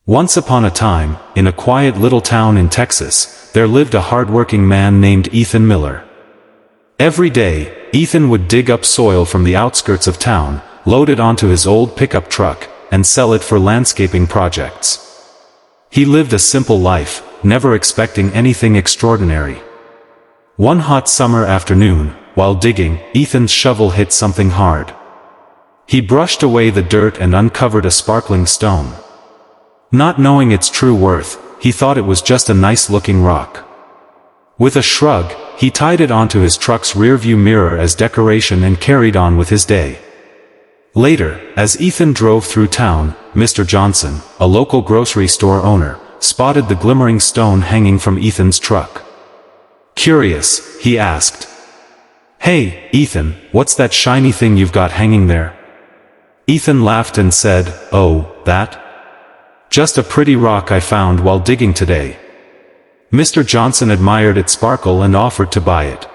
Once upon a time, in a quiet little town in Texas, there lived a hardworking man named Ethan Miller. Every day, Ethan would dig up soil from the outskirts of town, load it onto his old pickup truck, and sell it for landscaping projects. He lived a simple life, never expecting anything extraordinary. One hot summer afternoon, while digging, Ethan's shovel hit something hard. He brushed away the dirt and uncovered a sparkling stone. Not knowing its true worth, he thought it was just a nice-looking rock. With a shrug, he tied it onto his truck's rearview mirror as decoration and carried on with his day. Later, as Ethan drove through town, Mr. Johnson, a local grocery store owner, spotted the glimmering stone hanging from Ethan's truck. Curious, he asked, "Hey, Ethan, what's that shiny thing you've got hanging there?" Ethan laughed and said, "Oh, that? Just a pretty rock I found while digging today." Mr. Johnson admired its sparkle and offered to buy it.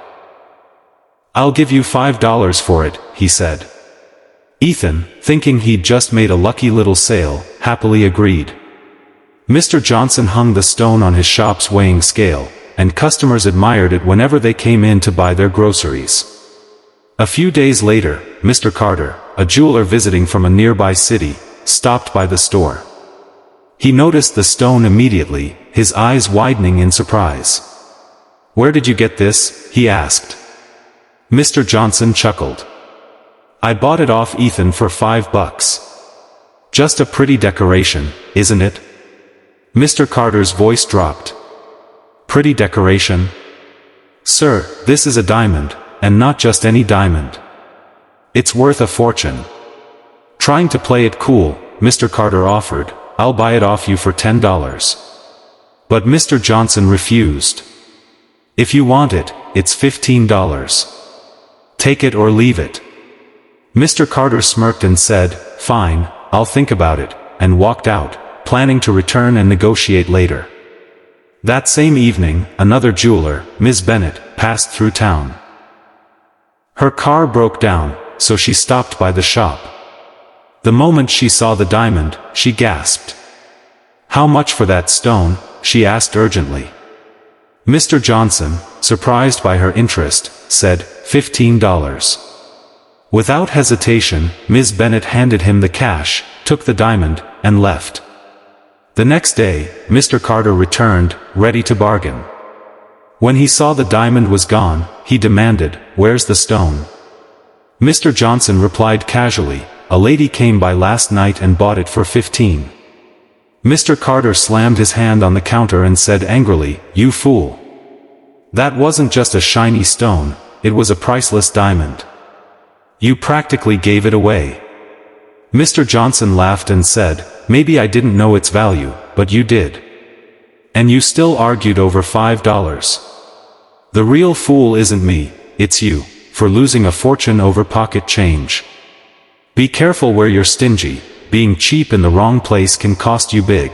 "I'll give you $5 for it," he said. Ethan, thinking he'd just made a lucky little sale, happily agreed. Mr. Johnson hung the stone on his shop's weighing scale, and customers admired it whenever they came in to buy their groceries. A few days later, Mr. Carter, a jeweler visiting from a nearby city, stopped by the store. He noticed the stone immediately, his eyes widening in surprise. "Where did you get this?" he asked. Mr. Johnson chuckled. "I bought it off Ethan for $5. Just a pretty decoration, isn't it?" Mr. Carter's voice dropped. "Pretty decoration? Sir, this is a diamond, and not just any diamond. It's worth a fortune." Trying to play it cool, Mr. Carter offered, "I'll buy it off you for $10. But Mr. Johnson refused. "If you want it, it's $15. Take it or leave it." Mr. Carter smirked and said, "Fine, I'll think about it," and walked out, planning to return and negotiate later. That same evening, another jeweler, Ms. Bennett, passed through town. Her car broke down, so she stopped by the shop. The moment she saw the diamond, she gasped. "How much for that stone?" she asked urgently. Mr. Johnson, surprised by her interest, said, $15. Without hesitation, Ms. Bennett handed him the cash, took the diamond, and left. The next day, Mr. Carter returned, ready to bargain. When he saw the diamond was gone, he demanded, "Where's the stone?" Mr. Johnson replied casually, "A lady came by last night and bought it for $15. Mr. Carter slammed his hand on the counter and said angrily, "You fool! That wasn't just a shiny stone, it was a priceless diamond. You practically gave it away." Mr. Johnson laughed and said, "Maybe I didn't know its value, but you did. And you still argued over $5. The real fool isn't me, it's you, for losing a fortune over pocket change. Be careful where you're stingy, being cheap in the wrong place can cost you big."